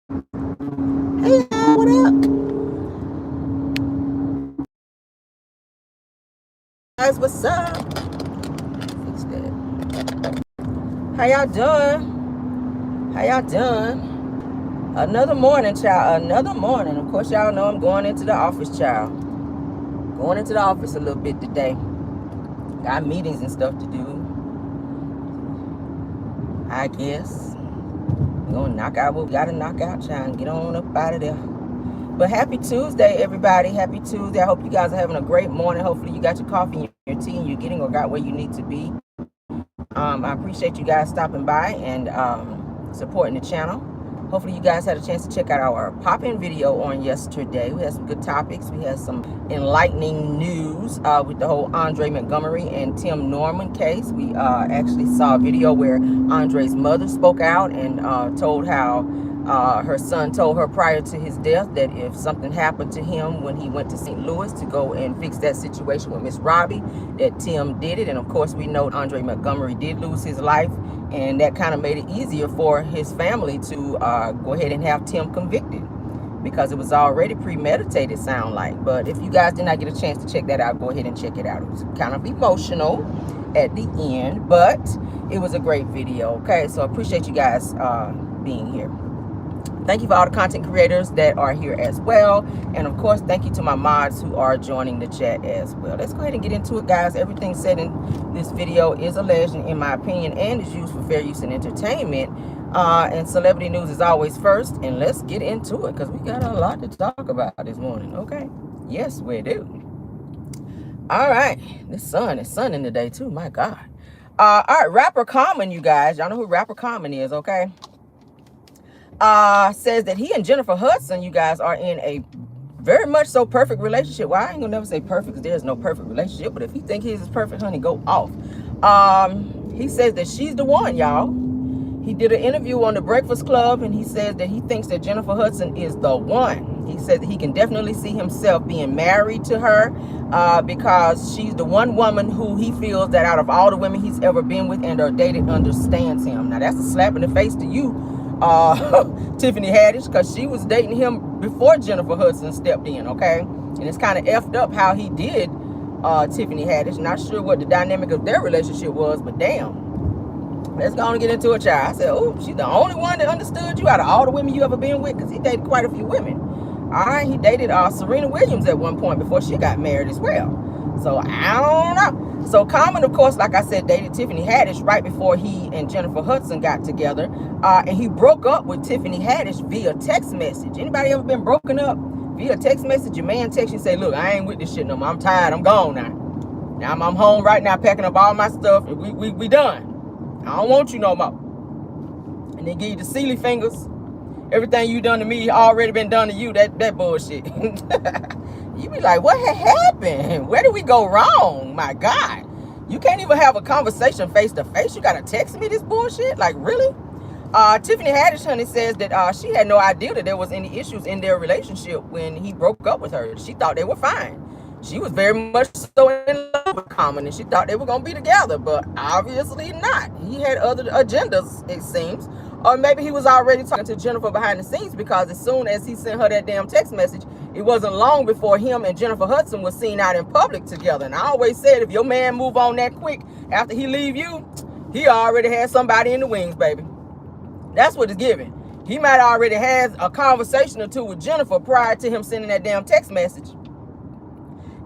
Hey, what up? Guys, what's up? Fix that. How y'all doing? How y'all doing? Another morning, child. Another morning. Of course, y'all know I'm going into the office, child. Going into the office a little bit today. Got meetings and stuff to do. I guess. We're going to knock out what we got to knock out, child, and get on up out of there. But happy Tuesday, everybody. Happy Tuesday. I hope you guys are having a great morning. Hopefully you got your coffee and your tea and you're getting or got where you need to be. I appreciate you guys stopping by and supporting the channel. Hopefully you guys had a chance to check out our pop-in video on yesterday. We had some good topics. We had some enlightening news with the whole Andre Montgomery and Tim Norman case. We actually saw a video where Andre's mother spoke out and told how her son told her prior to his death that if something happened to him when he went to St. Louis to go and fix that situation with Miss Robbie, that Tim did it. And of course, we know Andre Montgomery did lose his life, and that kind of made it easier for his family to go ahead and have Tim convicted because it was already premeditated, sound like. But if you guys did not get a chance to check that out, go ahead and check it out. It was kind of emotional at the end, but it was a great video. Okay, so I appreciate you guys being here. Thank you for all the content creators that are here as well. And of course, thank you to my mods who are joining the chat as well. Let's go ahead and get into it, guys. Everything said in this video is alleged, in my opinion, and is used for fair use and entertainment. And celebrity news is always first. And let's get into it because we got a lot to talk about this morning. Okay? Yes, we do. All right. The sun is sunning today too. My God. All right. Rapper Common, you guys. Y'all know who Rapper Common is, okay? Says that he and Jennifer Hudson, you guys, are in a very much so perfect relationship. Well, I ain't gonna never say perfect because there's no perfect relationship, but if he think his is perfect, honey, go off. He says that she's the one, y'all. He did an interview on the Breakfast Club, and he says that he thinks that Jennifer Hudson is the one. He says that he can definitely see himself being married to her because she's the one woman who he feels that out of all the women he's ever been with and or dated understands him. Now, that's a slap in the face to you, Tiffany Haddish, because she was dating him before Jennifer Hudson stepped in, okay? And it's kind of effed up how he did Tiffany Haddish. Not sure what the dynamic of their relationship was, but damn. Let's go on and get into it, child. I said, oh, she's the only one that understood you out of all the women you ever been with, because he dated quite a few women. All right, he dated Serena Williams at one point before she got married as well. So, I don't know. So, Common, of course, like I said, dated Tiffany Haddish right before he and Jennifer Hudson got together. And he broke up with Tiffany Haddish via text message. Anybody ever been broken up via text message? Your man texts you and say, look, I ain't with this shit no more. I'm tired. I'm gone now. Now, I'm home right now packing up all my stuff. And we done. I don't want you no more. And they give you the Sealy fingers. Everything you done to me already been done to you. That bullshit. You be like, what had happened? Where did we go wrong? My God. You can't even have a conversation face to face. You gotta text me this bullshit? Like, really? Tiffany Haddish, honey, says that she had no idea that there was any issues in their relationship when he broke up with her. She thought they were fine. She was very much so in love with Common, and she thought they were going to be together, but obviously not. He had other agendas, it seems. Or maybe he was already talking to Jennifer behind the scenes, because as soon as he sent her that damn text message, it wasn't long before him and Jennifer Hudson was seen out in public together. And I always said, if your man move on that quick after he leave you, he already had somebody in the wings, baby. That's what it's giving. He might already have a conversation or two with Jennifer prior to him sending that damn text message.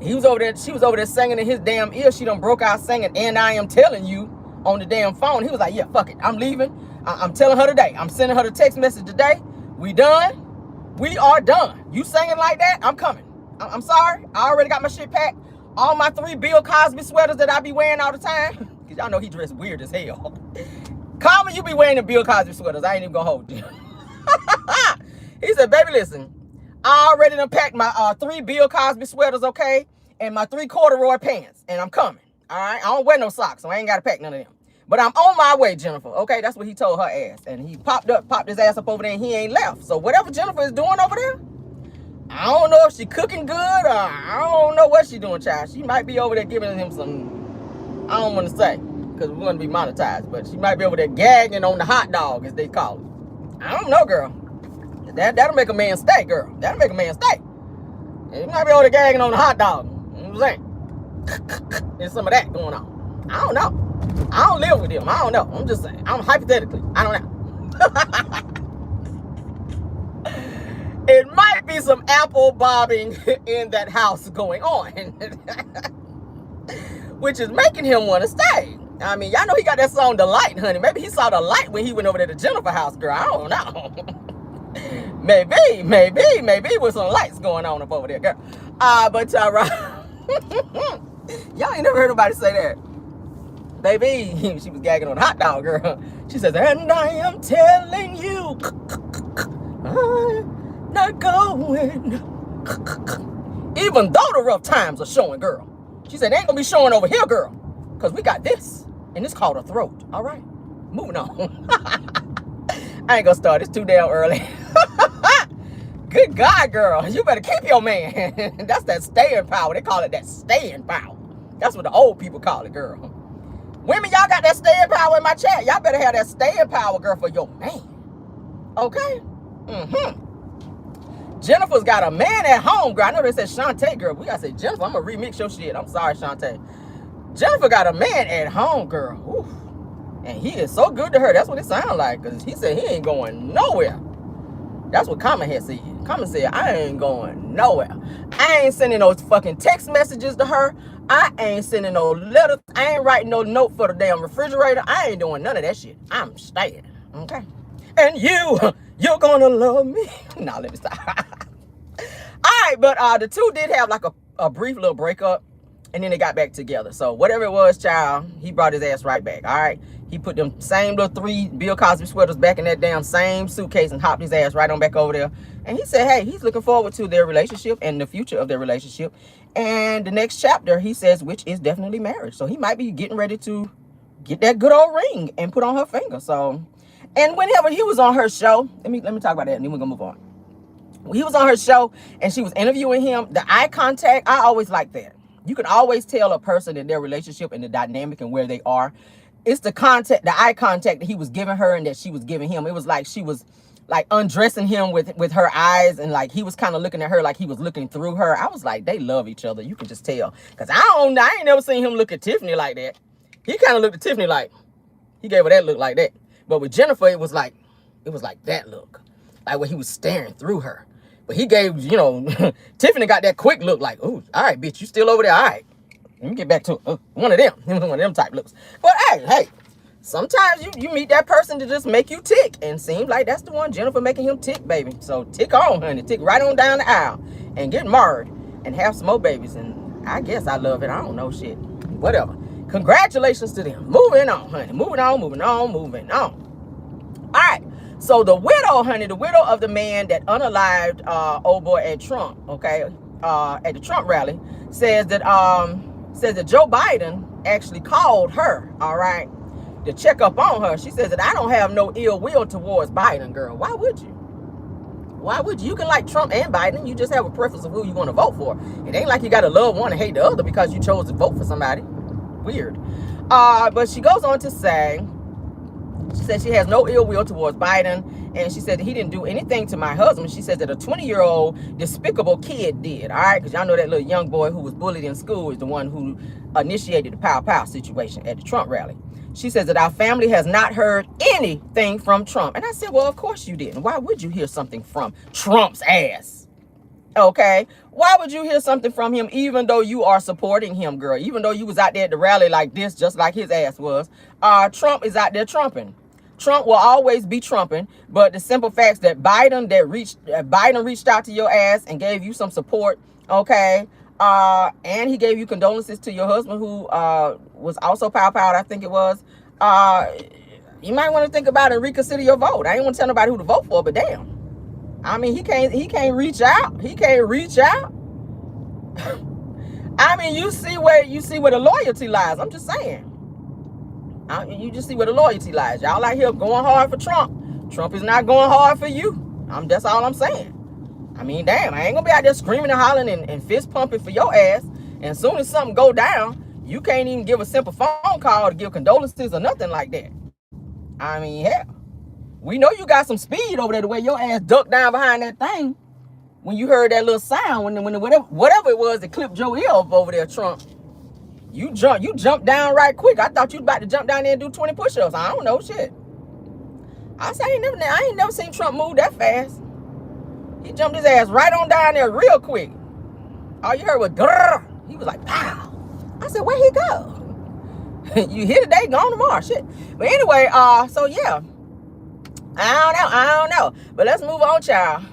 He was over there, she was over there singing in his damn ear. She done broke out singing, and I am telling you, on the damn phone. He was like, yeah, fuck it. I'm leaving. I'm telling her today. I'm sending her the text message today. We done. We are done. You singing like that? I'm coming. I'm sorry. I already got my shit packed. All my 3 Bill Cosby sweaters that I be wearing all the time. Because y'all know he dressed weird as hell. Common, you be wearing the Bill Cosby sweaters. I ain't even gonna hold you. He said, baby, listen. I already done packed my 3 Bill Cosby sweaters, okay? And my 3 corduroy pants. And I'm coming. All right? I don't wear no socks, so I ain't got to pack none of them. But I'm on my way, Jennifer. Okay? That's what he told her ass. And he popped his ass up over there, and he ain't left. So whatever Jennifer is doing over there, I don't know if she cooking good, or I don't know what she doing, child. She might be over there giving him some, I don't want to say, because we want to be monetized, but she might be over there gagging on the hot dog, as they call it. I don't know, girl. That'll make a man stay, girl. That'll make a man stay. You might be over there gagging on the hot dog. You know what I'm saying? There's some of that going on. I don't know. I don't live with him. I don't know. I'm just saying. I'm hypothetically. I don't know. It might be some apple bobbing in that house going on. Which is making him want to stay. I mean, y'all know he got that song, The Light, honey. Maybe he saw the light when he went over there to Jennifer house, girl. I don't know. maybe with some lights going on up over there, girl. But y'all ain't never heard nobody say that. Baby, she was gagging on a hot dog, girl. She says, and I am telling you, I'm not going. Even though the rough times are showing, girl. She said, they ain't gonna be showing over here, girl. Because we got this. And it's called a throat. All right. Moving on. I ain't gonna start. It's too damn early. Good God, girl. You better keep your man. That's that staying power. They call it that staying power. That's what the old people call it, girl. Women, y'all got that staying power in my chat. Y'all better have that staying power, girl, for your man. Okay? Jennifer's got a man at home, girl. I know they said Shantae, girl. We gotta say Jennifer. I'm gonna remix your shit. I'm sorry, Shantae. Jennifer got a man at home, girl. Oof. And he is so good to her. That's what it sounds like. Because he said he ain't going nowhere. That's what Common had said. Common said, I ain't going nowhere. I ain't sending no fucking text messages to her. I ain't sending no letters. I ain't writing no note for the damn refrigerator. I ain't doing none of that shit. I'm staying. Okay? And you're gonna love me. Nah, let me stop. All right, but the two did have like a brief little breakup. And then they got back together. So whatever it was, child, he brought his ass right back. All right. He put them same little 3 Bill Cosby sweaters back in that damn same suitcase and hopped his ass right on back over there. And he said, hey, he's looking forward to their relationship and the future of their relationship. And the next chapter, he says, which is definitely marriage. So he might be getting ready to get that good old ring and put on her finger. So, and whenever he was on her show, let me talk about that and then we're gonna move on. When he was on her show and she was interviewing him, the eye contact, I always like that. You can always tell a person in their relationship and the dynamic and where they are. It's the eye contact that he was giving her and that she was giving him. It was like she was like undressing him with her eyes, and like he was kind of looking at her like he was looking through her. I was like, they love each other. You can just tell. Because I ain't never seen him look at Tiffany like that. He kind of looked at Tiffany like, he gave her that look like that. But with Jennifer, it was like that look. Like when he was staring through her. But he gave, Tiffany got that quick look like, ooh, all right, bitch, you still over there? All right. Let me get back to it. One of them type looks. But hey, sometimes you meet that person to just make you tick. And seems like that's the one, Jennifer making him tick, baby. So tick on, honey. Tick right on down the aisle and get married and have some more babies. And I guess I love it. I don't know shit. Whatever. Congratulations to them. Moving on, honey. Moving on. All right. So the widow, honey, the widow of the man that unalived old boy at Trump, okay, at the Trump rally, says that Joe Biden actually called her, all right, to check up on her. She says that I don't have no ill will towards Biden, girl. Why would you? Why would you? You can like Trump and Biden. You just have a preference of who you want to vote for. It ain't like you got to love one and hate the other because you chose to vote for somebody. Weird. But she goes on to say, she said she has no ill will towards Biden, and she said that he didn't do anything to my husband. She said that a 20-year-old despicable kid did, all right? Because y'all know that little young boy who was bullied in school is the one who initiated the pow-pow situation at the Trump rally. She says that our family has not heard anything from Trump. And I said, well, of course you didn't. Why would you hear something from Trump's ass? Okay? Why would you hear something from him even though you are supporting him, girl? Even though you was out there at the rally like this, just like his ass was. Trump is out there trumping. Trump will always be trumping, but the simple facts that Biden reached out to your ass and gave you some support, okay, and he gave you condolences to your husband who was also pow-powed, I think it was. You might want to think about it and reconsider your vote. I ain't want to tell nobody who to vote for, but damn, I mean, he can't reach out. He can't reach out. I mean, you see where the loyalty lies. I'm just saying. You just see where the loyalty lies. Y'all out here going hard for Trump. Trump is not going hard for you. That's all I'm saying. I mean, damn, I ain't gonna be out there screaming and hollering and fist pumping for your ass. And as soon as something go down, you can't even give a simple phone call to give condolences or nothing like that. I mean, hell, We know you got some speed over there, the way your ass ducked down behind that thing when you heard that little sound, when whatever it was that clipped your ear up over there, Trump. You jumped down right quick. I thought you was about to jump down there and do 20 push-ups. I don't know, shit. I ain't never seen Trump move that fast. He jumped his ass right on down there real quick. All you heard was grrr. He was like, pow. I said, where'd he go? You here today, gone tomorrow, shit. But anyway, so yeah. I don't know. But let's move on, child.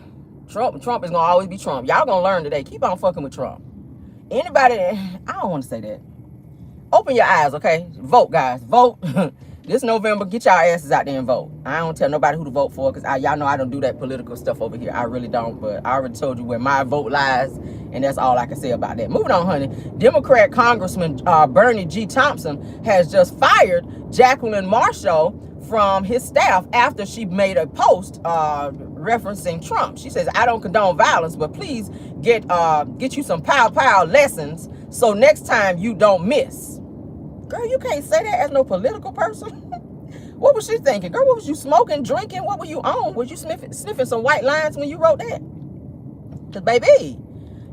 Trump is gonna always be Trump. Y'all gonna learn today. Keep on fucking with Trump. Anybody, I don't want to say that. Open your eyes, okay? Vote, guys. Vote. This November, get y'all asses out there and vote. I don't tell nobody who to vote for, because y'all know I don't do that political stuff over here. I really don't, but I already told you where my vote lies, and that's all I can say about that. Moving on, honey. Democrat Congressman Bernie G. Thompson has just fired Jacqueline Marshall from his staff after she made a post referencing Trump. She says, I don't condone violence, but please get you some pow lessons so next time you don't miss. Girl, you can't say that as no political person. What was she thinking? Girl, what was you smoking, drinking? What were you on? Was you sniffing some white lines when you wrote that? Because, baby,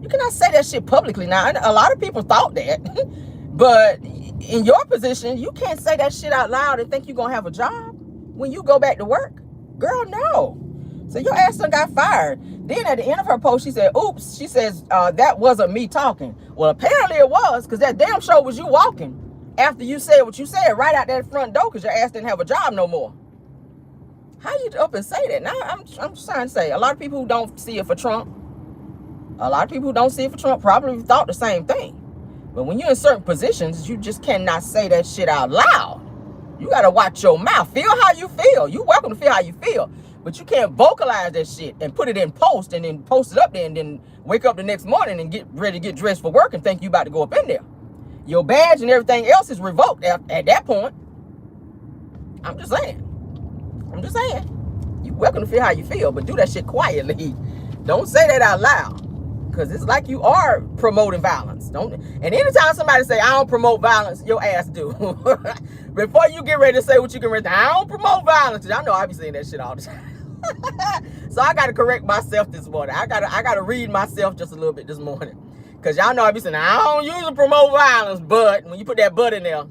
you cannot say that shit publicly now. A lot of people thought that. But in your position, you can't say that shit out loud and think you're going to have a job when you go back to work. Girl, no. So your ass done got fired. Then at the end of her post, she said, oops. She says, that wasn't me talking. Well, apparently it was, because that damn show was you walking after you said what you said right out that front door because your ass didn't have a job no more. How you up and say that? Now, I'm just trying to say, a lot of people who don't see it for Trump, probably thought the same thing. But when you're in certain positions, you just cannot say that shit out loud. You got to watch your mouth. Feel how you feel. You're welcome to feel how you feel. But you can't vocalize that shit and put it in post and then post it up there and then wake up the next morning and get ready to get dressed for work and think you about to go up in there. Your badge and everything else is revoked at that point. I'm just saying. You're welcome to feel how you feel, but do that shit quietly. Don't say that out loud, because it's like you are promoting violence. And anytime somebody say, I don't promote violence, your ass do. Before you get ready to say what you can read, I don't promote violence. I know I be saying that shit all the time. So I got to correct myself this morning. I gotta read myself just a little bit this morning. Because y'all know I be saying, I don't usually promote violence, but when you put that but in there,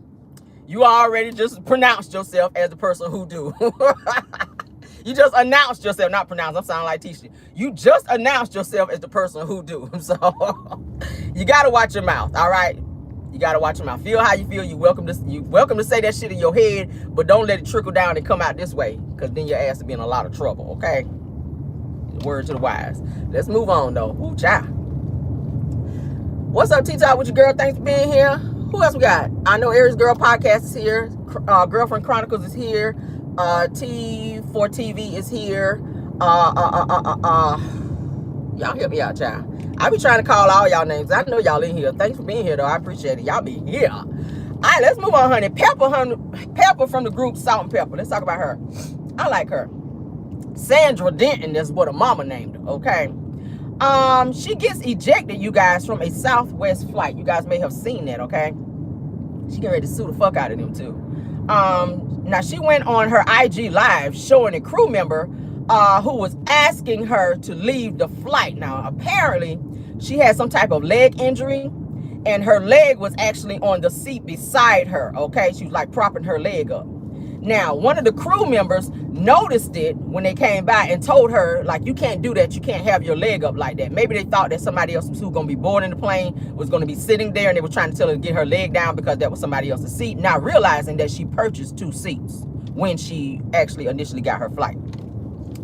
you already just pronounced yourself as the person who do. You just announced yourself, not pronounced. I'm sounding like Tisha. You just announced yourself as the person who do. So you got to watch your mouth, all right? You got to watch your mouth. Feel how you feel. You're welcome to say that shit in your head, but don't let it trickle down and come out this way, because then your ass will be in a lot of trouble, okay? Word to the wise. Let's move on, though. Ooh, child. What's up, T-Talk with your girl? Thanks for being here. Who else we got? I know Aries Girl Podcast is here. Girlfriend Chronicles is here. T4TV is here. Y'all help me out, child. I be trying to call all y'all names. I know y'all in here. Thanks for being here, though. I appreciate it. Y'all be here. All right, let's move on, honey. Peppa from the group Salt and Pepper. Let's talk about her. I like her. Sandra Denton is what her mama named her, okay? She gets ejected, you guys, from a Southwest flight. You guys may have seen that, okay? She get ready to sue the fuck out of them, too. Now, she went on her IG Live showing a crew member who was asking her to leave the flight. Now, apparently, she had some type of leg injury, and her leg was actually on the seat beside her, okay? She was, like, propping her leg up. Now, one of the crew members noticed it when they came by and told her, like, you can't do that. You can't have your leg up like that. Maybe they thought that somebody else who was going to be boarding the plane was going to be sitting there, and they were trying to tell her to get her leg down because that was somebody else's seat, not realizing that she purchased 2 seats when she actually initially got her flight.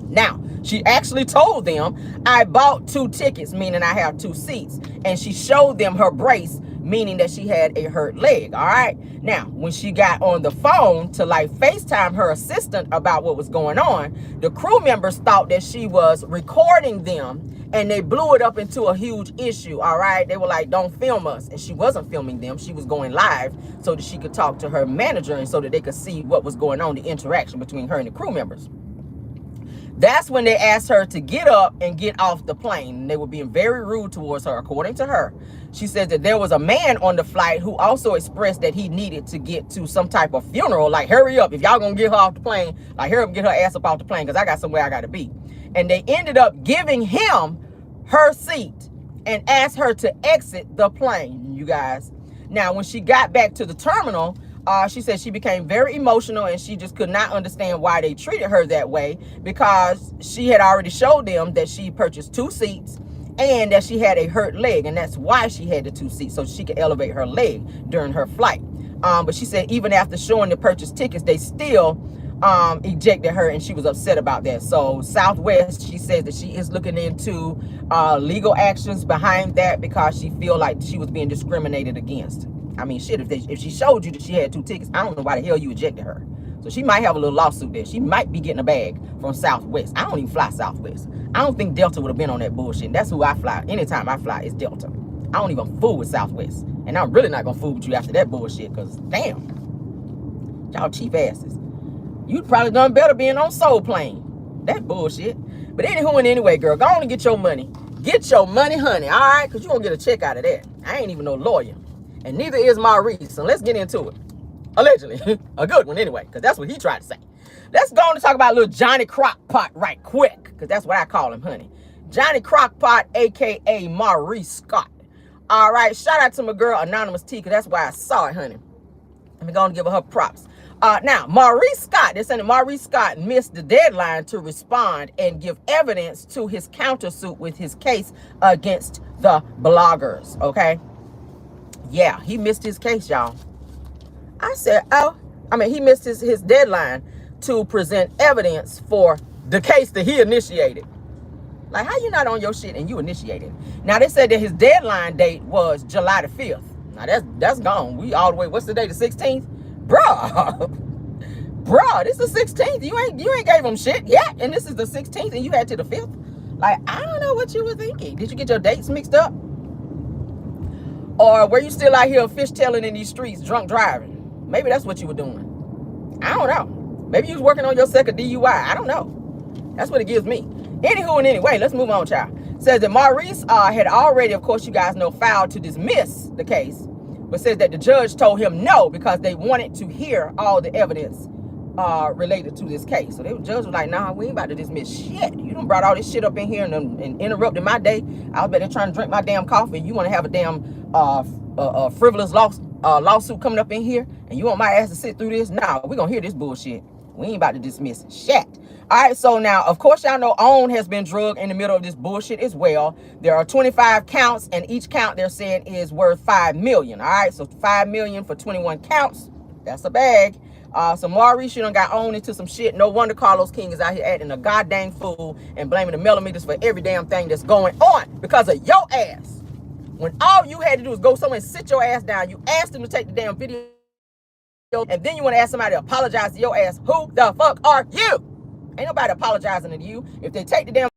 Now, she actually told them, I bought 2 tickets, meaning I have 2 seats. And she showed them her brace, meaning that she had a hurt leg, all right? Now, when she got on the phone to, like, FaceTime her assistant about what was going on, the crew members thought that she was recording them, and they blew it up into a huge issue, all right? They were like, don't film us. And she wasn't filming them. She was going live so that she could talk to her manager and so that they could see what was going on, the interaction between her and the crew members. That's when they asked her to get up and get off the plane. They were being very rude towards her, according to her. She said that there was a man on the flight who also expressed that he needed to get to some type of funeral. Like, hurry up. If y'all gonna get her off the plane, like, hurry up and get her ass up off the plane, because I got somewhere I got to be. And they ended up giving him her seat and asked her to exit the plane, you guys. Now, when she got back to the terminal, she said she became very emotional and she just could not understand why they treated her that way, because she had already showed them that she purchased 2 seats and that she had a hurt leg, and that's why she had the 2 seats, so she could elevate her leg during her flight. But she said even after showing the purchased tickets, they still ejected her, and she was upset about that. So Southwest, she says that she is looking into legal actions behind that, because she feel like she was being discriminated against. I mean, shit, if she showed you that she had 2 tickets, I don't know why the hell you ejected her. So she might have a little lawsuit there. She might be getting a bag from Southwest. I don't even fly Southwest. I don't think Delta would have been on that bullshit. And that's who I fly. Anytime I fly, it's Delta. I don't even fool with Southwest. And I'm really not going to fool with you after that bullshit, because damn, y'all cheap asses. You'd probably done better being on Soul Plane. That bullshit. But anywho and anyway, girl, go on and get your money. Get your money, honey, all right? Because you're going to get a check out of that. I ain't even no lawyer. And neither is Maurice. So let's get into it. Allegedly. A good one anyway, because that's what he tried to say. Let's go on and talk about little Johnny Crockpot right quick, because that's what I call him, honey. Johnny Crockpot, a.k.a. Maurice Scott. All right. Shout out to my girl, Anonymous T, because that's why I saw it, honey. Let me go and give her props. Now, Maurice Scott, they're saying that Maurice Scott missed the deadline to respond and give evidence to his countersuit with his case against the bloggers, okay? Yeah, he missed his case, y'all. I said, he missed his deadline to present evidence for the case that he initiated. Like, how you not on your shit and you initiated? Now, they said that his deadline date was July the 5th. Now, that's gone. We all the way, what's the day, the 16th? Bruh, this is the 16th. You ain't gave him shit yet, and this is the 16th, and you had to the 5th. Like, I don't know what you were thinking. Did you get your dates mixed up? Or were you still out here fishtailing in these streets, drunk driving? Maybe that's what you were doing. I don't know. Maybe you was working on your second DUI. I don't know. That's what it gives me. Anywho and anyway, let's move on, child. Says that Maurice had already, of course, you guys know, filed to dismiss the case, but says that the judge told him no, because they wanted to hear all the evidence related to this case. So the judge was like, nah, we ain't about to dismiss shit. You done brought all this shit up in here and interrupted my day. I was better trying to drink my damn coffee. You want to have a damn frivolous lawsuit coming up in here, and you want my ass to sit through this? Nah, we're going to hear this bullshit. We ain't about to dismiss shit. All right, so now, of course, y'all know OWN has been drugged in the middle of this bullshit as well. There are 25 counts, and each count they're saying is worth $5 million. All right, so $5 million for 21 counts. That's a bag. So Maurice, you done got OWN into some shit. No wonder Carlos King is out here acting a goddamn fool and blaming the millimeters for every damn thing that's going on because of your ass. When all you had to do was go somewhere and sit your ass down. You asked him to take the damn video, and then you want to ask somebody to apologize to your ass. Who the fuck are you? Ain't nobody apologizing to you. If they take the damn,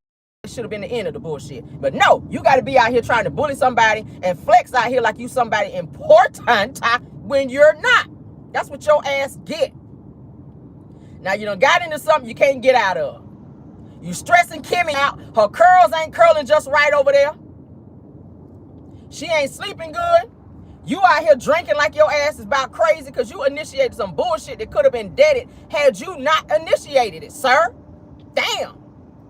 it should have been the end of the bullshit. But no, you got to be out here trying to bully somebody and flex out here like you somebody important when you're not. That's what your ass get. Now you done got into something you can't get out of. You stressing Kimmy out. Her curls ain't curling just right over there. She ain't sleeping good. You out here drinking like your ass is about crazy because you initiated some bullshit that could have been deaded had you not initiated it, sir. Damn.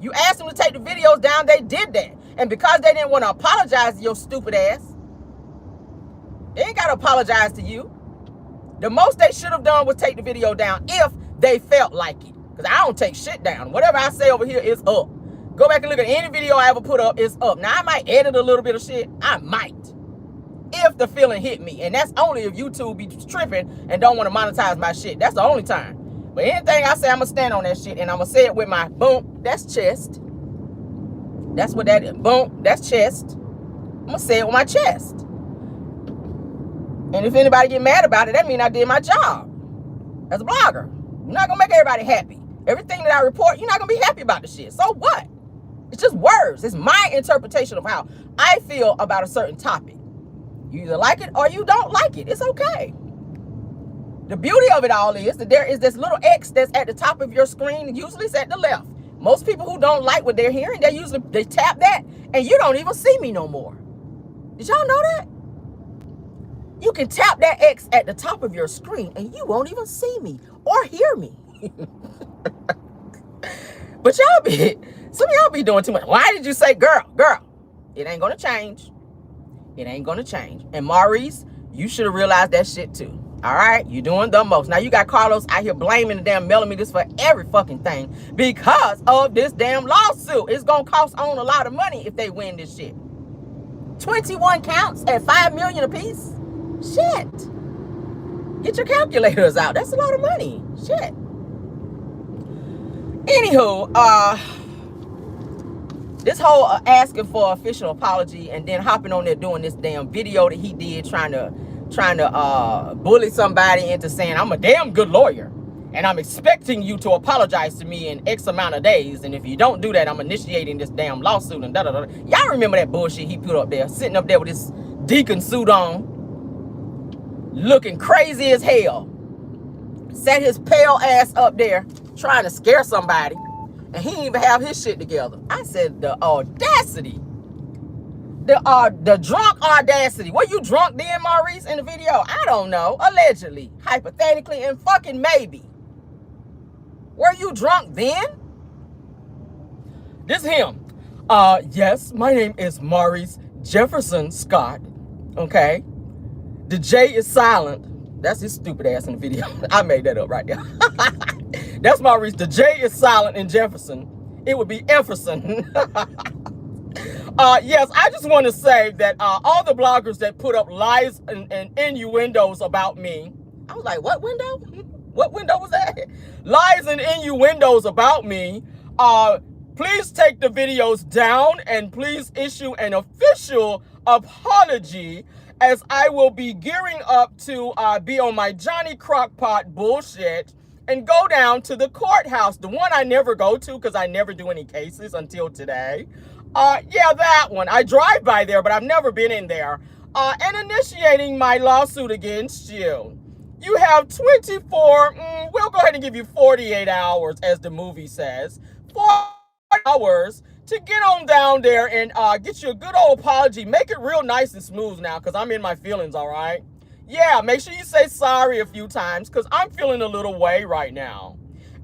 You asked them to take the videos down, they did that. And because they didn't want to apologize to your stupid ass, they ain't got to apologize to you. The most they should have done was take the video down if they felt like it. Because I don't take shit down. Whatever I say over here is up. Go back and look at any video I ever put up, it's up. Now, I might edit a little bit of shit. I might. If the feeling hit me. And that's only if YouTube be tripping and don't want to monetize my shit. That's the only time. But anything I say, I'm going to stand on that shit. And I'm going to say it with my boom, that's chest. That's what that is. Boom, that's chest. I'm going to say it with my chest. And if anybody get mad about it, that means I did my job as a blogger. I'm not going to make everybody happy. Everything that I report, you're not going to be happy about the shit. So what? It's just words. It's my interpretation of how I feel about a certain topic. You either like it or you don't like it. It's okay. The beauty of it all is that there is this little X that's at the top of your screen. Usually it's at the left. Most people who don't like what they're hearing, they tap that and you don't even see me no more. Did y'all know that? You can tap that X at the top of your screen and you won't even see me or hear me. But some of y'all be doing too much. Why did you say girl? It ain't gonna change. It ain't gonna change. And Maurice, you should have realized that shit too. All right, you're doing the most. Now you got Carlos out here blaming the damn millimeters for every fucking thing because of this damn lawsuit. It's gonna cost on a lot of money if they win this shit. 21 counts at $5 million apiece. Shit. Get your calculators out. That's a lot of money. Shit. Anywho, this whole asking for official apology and then hopping on there doing this damn video that he did trying to bully somebody into saying I'm a damn good lawyer and I'm expecting you to apologize to me in X amount of days, and if you don't do that, I'm initiating this damn lawsuit and da-da-da. Y'all remember that bullshit he put up there, sitting up there with his deacon suit on, looking crazy as hell, set his pale ass up there trying to scare somebody, and he didn't even have his shit together. I said, the audacity. The drunk audacity. Were you drunk then, Maurice, in the video? I don't know. Allegedly, hypothetically, and fucking maybe. Were you drunk then? This him. Yes, my name is Maurice Jefferson Scott. Okay. The J is silent. That's his stupid ass in the video. I made that up right there. That's Maurice. The J is silent in Jefferson. It would be Jefferson. Yes, I just want to say that all the bloggers that put up lies and innuendos about me, I was like, what window? What window was that? Lies and innuendos about me, please take the videos down and please issue an official apology, as I will be gearing up to be on my Johnny Crockpot bullshit and go down to the courthouse, the one I never go to because I never do any cases until today. Yeah, that one. I drive by there, but I've never been in there. And initiating my lawsuit against you. You have 24, we'll go ahead and give you 48 hours, as the movie says. 4 hours to get on down there and get you a good old apology. Make it real nice and smooth now, because I'm in my feelings, all right? Yeah, make sure you say sorry a few times, because I'm feeling a little way right now.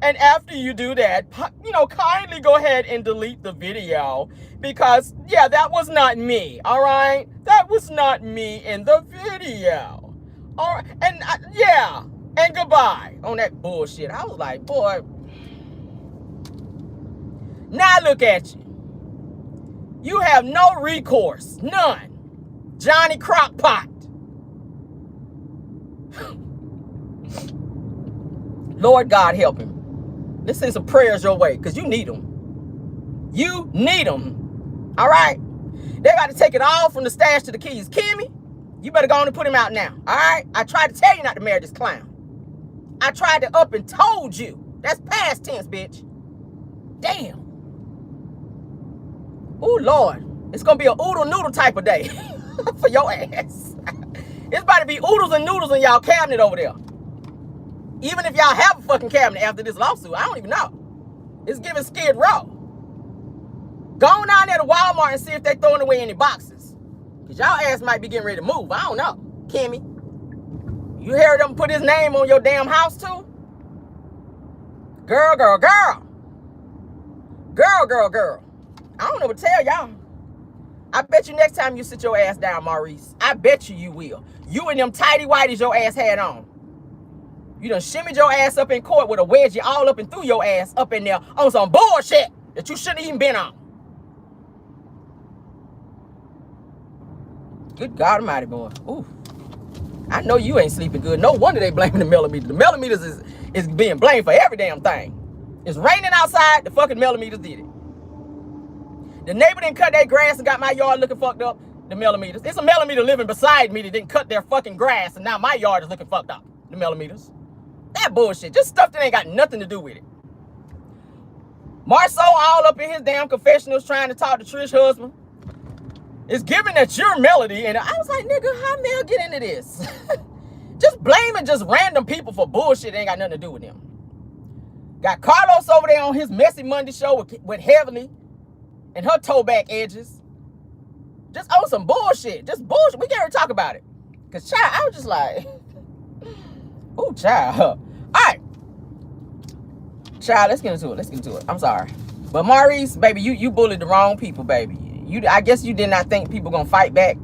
And after you do that, you know, kindly go ahead and delete the video because, yeah, that was not me, all right? That was not me in the video. All right, and yeah, and goodbye on that bullshit. I was like, boy, now look at you. You have no recourse, none. Johnny Crockpot. Lord God help him. Let's send some prayers your way, because you need them. You need them. All right? They got to take it all from the stash to the keys. Kimmy, you better go on and put him out now. All right? I tried to tell you not to marry this clown. I tried to up and told you. That's past tense, bitch. Damn. Oh, Lord. It's going to be a oodle noodle type of day for your ass. It's about to be oodles and noodles in y'all cabinet over there. Even if y'all have a fucking cabinet after this lawsuit, I don't even know. It's giving Skid Row. Go on down there to Walmart and see if they're throwing away any boxes. Because y'all ass might be getting ready to move. I don't know. Kimmy, you heard them put his name on your damn house too? Girl, girl, girl. Girl, girl, girl. I don't know what to tell y'all. I bet you next time you sit your ass down, Maurice, I bet you will. You and them tighty whities your ass had on. You done shimmied your ass up in court with a wedgie all up and through your ass up in there on some bullshit that you shouldn't even been on. Good God Almighty, boy. Ooh. I know you ain't sleeping good. No wonder they blaming the millimeters. The millimeters is being blamed for every damn thing. It's raining outside, the fucking millimeters did it. The neighbor didn't cut their grass and got my yard looking fucked up. The millimeters. It's a millimeter living beside me that didn't cut their fucking grass, and now my yard is looking fucked up. The millimeters. That bullshit. Just stuff that ain't got nothing to do with it. Marceau all up in his damn confessionals trying to talk to Trish's husband. It's given that you're Melody. And I was like, nigga, how Mel get into this? Just blaming just random people for bullshit that ain't got nothing to do with them. Got Carlos over there on his Messy Monday show with Heavenly and her toe back edges. Just on some bullshit. Just bullshit. We can't even talk about it. Because, child, I was just like, ooh, child. All right. Child, let's get into it. Let's get into it. I'm sorry. But Maurice, baby, you bullied the wrong people, baby. I guess you did not think people going to fight back.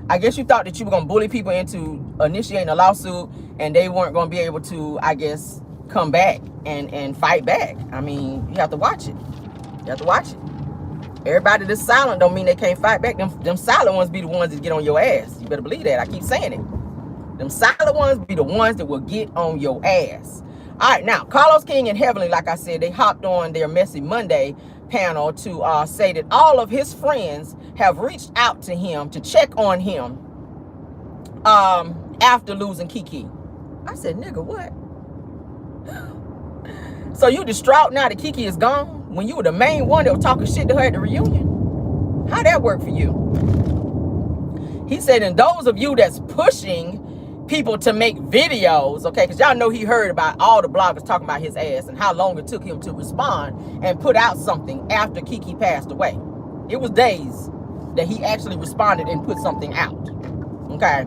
I guess you thought that you were going to bully people into initiating a lawsuit and they weren't going to be able to, I guess, come back and fight back. I mean, you have to watch it. You have to watch it. Everybody that's silent don't mean they can't fight back. Them silent ones be the ones that get on your ass. You better believe that. I keep saying it. Them silent ones be the ones that will get on your ass. All right, now, Carlos King and Heavenly, like I said, they hopped on their Messy Monday panel to say that all of his friends have reached out to him to check on him after losing Kiki. I said, nigga, what? So you distraught now that Kiki is gone when you were the main one that was talking shit to her at the reunion? How'd that work for you? He said, and those of you that's pushing people to make videos, okay, because y'all know he heard about all the bloggers talking about his ass and how long it took him to respond and put out something after Kiki passed away. It was days that he actually responded and put something out. Okay.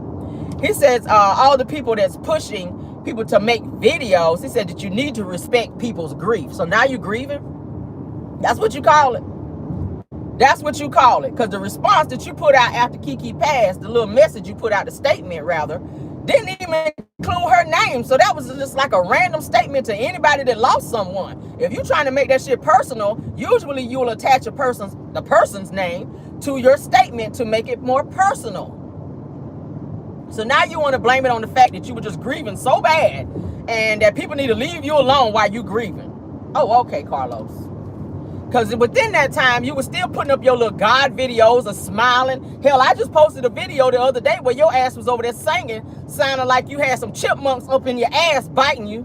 He says all the people that's pushing people to make videos, he said that you need to respect people's grief. So now you're grieving? That's what you call it. That's what you call it. Because the response that you put out after Kiki passed, the little message you put out, the statement rather, didn't even include her name. So that was just like a random statement to anybody that lost someone. If you're trying to make that shit personal, usually you'll attach the person's name to your statement to make it more personal. So now you want to blame it on the fact that you were just grieving so bad and that people need to leave you alone while you grieving. Oh, okay, Carlos. Because within that time, you were still putting up your little God videos of smiling. Hell, I just posted a video the other day where your ass was over there singing, sounding like you had some chipmunks up in your ass biting you.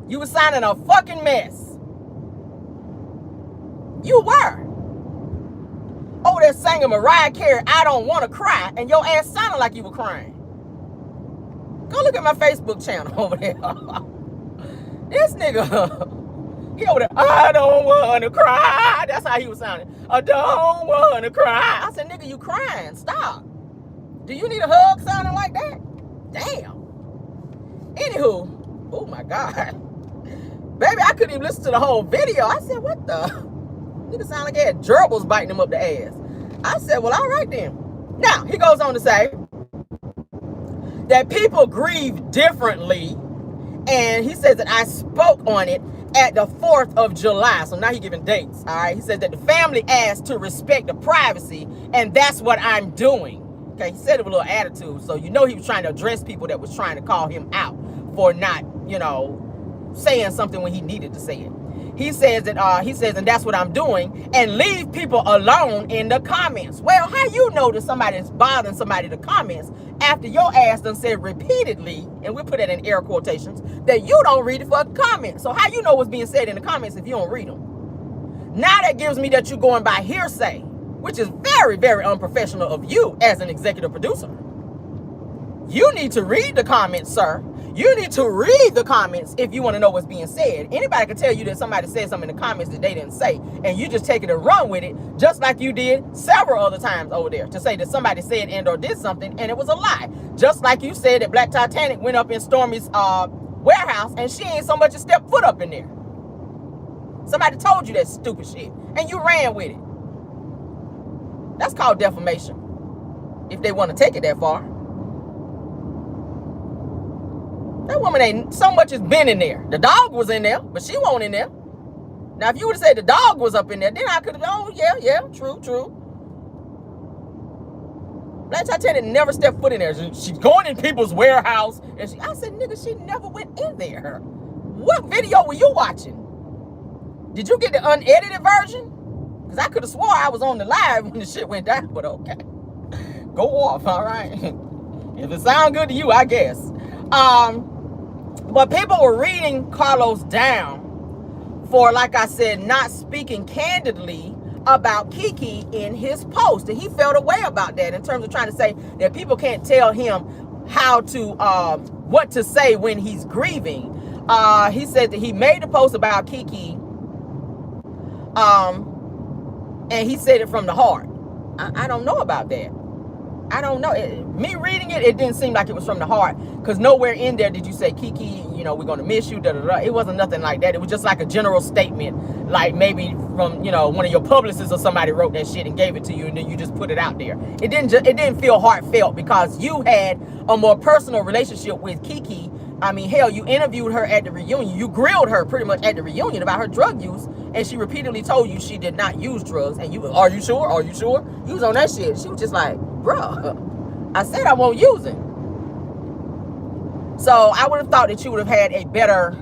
You were sounding a fucking mess. You were. Over there singing Mariah Carey, I Don't Want to Cry, and your ass sounded like you were crying. Go look at my Facebook channel over there. This nigga, he over there, I don't want to cry. That's how he was sounding. I don't want to cry. I said, nigga, you crying. Stop. Do you need a hug sounding like that? Damn. Anywho, oh my God. Baby, I couldn't even listen to the whole video. I said, what the? Nigga sound like he had gerbils biting him up the ass. I said, well, all right then. Now, he goes on to say that people grieve differently. And he says that I spoke on it at the 4th of July. So now he's giving dates, all right? He says that the family asked to respect the privacy, and that's what I'm doing. Okay, he said it with a little attitude. So you know he was trying to address people that was trying to call him out for not, you know, saying something when he needed to say it. He says that and that's what I'm doing, and leave people alone in the comments. Well, how you know that somebody is bothering somebody in the comments after your ass done said repeatedly, and we put it in air quotations, that you don't read the fucking comments. So how you know what's being said in the comments if you don't read them? Now that gives me that you're going by hearsay, which is very, very unprofessional of you as an executive producer. You need to read the comments, sir. You need to read the comments if you want to know what's being said. Anybody can tell you that somebody said something in the comments that they didn't say, and you just take it and run with it, just like you did several other times over there to say that somebody said and or did something, and it was a lie. Just like you said that Black Titanic went up in Stormy's warehouse, and she ain't so much as stepped foot up in there. Somebody told you that stupid shit, and you ran with it. That's called defamation, if they want to take it that far. That woman ain't so much as been in there. The dog was in there, but she wasn't in there. Now, if you would have said the dog was up in there, then I could have, oh, yeah, true. Black Titanic never stepped foot in there. She's going in people's warehouse. And I said, nigga, she never went in there. What video were you watching? Did you get the unedited version? Because I could have swore I was on the live when the shit went down, but okay. Go off, all right? If it sounds good to you, I guess. But people were reading Carlos down for, like I said, not speaking candidly about Kiki in his post. And he felt a way about that in terms of trying to say that people can't tell him how to, what to say when he's grieving. He said that he made the post about Kiki, and he said it from the heart. I don't know about that. I don't know. Me reading it, it didn't seem like it was from the heart, because nowhere in there did you say, Kiki, you know, we're going to miss you, da, da, da. It wasn't nothing like that. It was just like a general statement, like maybe from, you know, one of your publicists or somebody wrote that shit and gave it to you, and then you just put it out there. It didn't feel heartfelt, because you had a more personal relationship with Kiki. I mean, hell, you interviewed her at the reunion. You grilled her pretty much at the reunion about her drug use, and she repeatedly told you she did not use drugs. And you, are you sure? Are you sure? You was on that shit. She was just like, bruh, I said I won't use it. So I would have thought that you would have had a better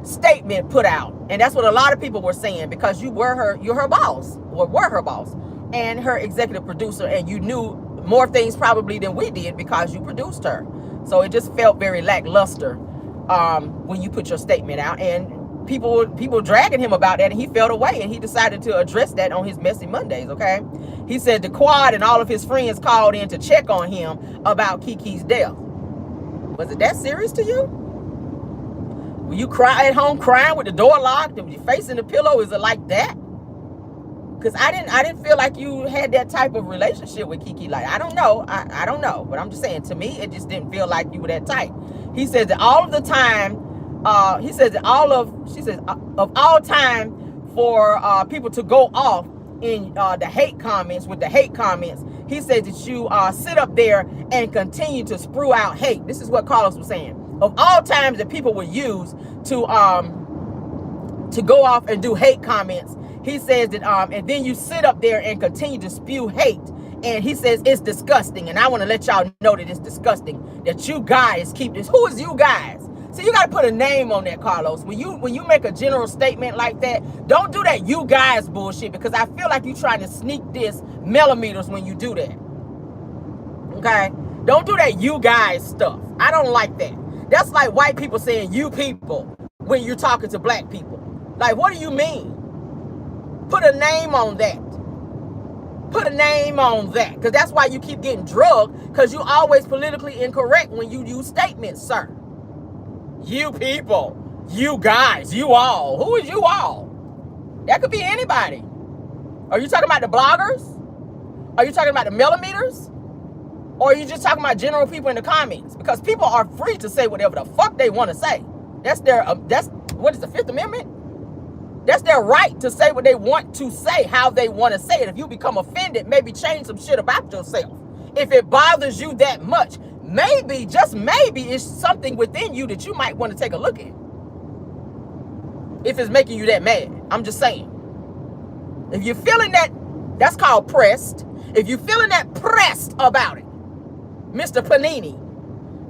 statement put out. And that's what a lot of people were saying, because you're her boss, or were her boss, and her executive producer, and you knew more things probably than we did because you produced her. So it just felt very lackluster when you put your statement out, and people dragging him about that, and he felt away, and he decided to address that on his Messy Mondays. Okay, he said the Quad and all of his friends called in to check on him about Kiki's death. Was it that serious to you? Were you cry at home crying with the door locked and your face in the pillow? Is it like that? Because I didn't feel like you had that type of relationship with Kiki. Like, I don't know. I don't know. But I'm just saying, to me, it just didn't feel like you were that tight. He says that all of the time, he says that of all time for people to go off in the hate comments, with the hate comments, he says that you sit up there and continue to sprue out hate. This is what Carlos was saying. Of all times that people would use to go off and do hate comments, he says that, and then you sit up there and continue to spew hate. And he says it's disgusting. And I want to let y'all know that it's disgusting that you guys keep this. Who is you guys? So you got to put a name on that, Carlos. When you make a general statement like that, don't do that you guys bullshit, because I feel like you're trying to sneak this millimeters when you do that. Okay? Don't do that you guys stuff. I don't like that. That's like white people saying you people when you're talking to black people. Like, what do you mean? Put a name on that. Put a name on that. Because that's why you keep getting drugged. Because you always politically incorrect when you use statements, sir. You people. You guys. You all. Who is you all? That could be anybody. Are you talking about the bloggers? Are you talking about the millimeters? Or are you just talking about general people in the comments? Because people are free to say whatever the fuck they want to say. That's their, what is the Fifth Amendment? That's their right to say what they want to say, how they want to say it. If you become offended, maybe change some shit about yourself. If it bothers you that much, maybe, just maybe, it's something within you that you might want to take a look at. If it's making you that mad. I'm just saying. If you're feeling that, that's called pressed. If you're feeling that pressed about it, Mr. Panini,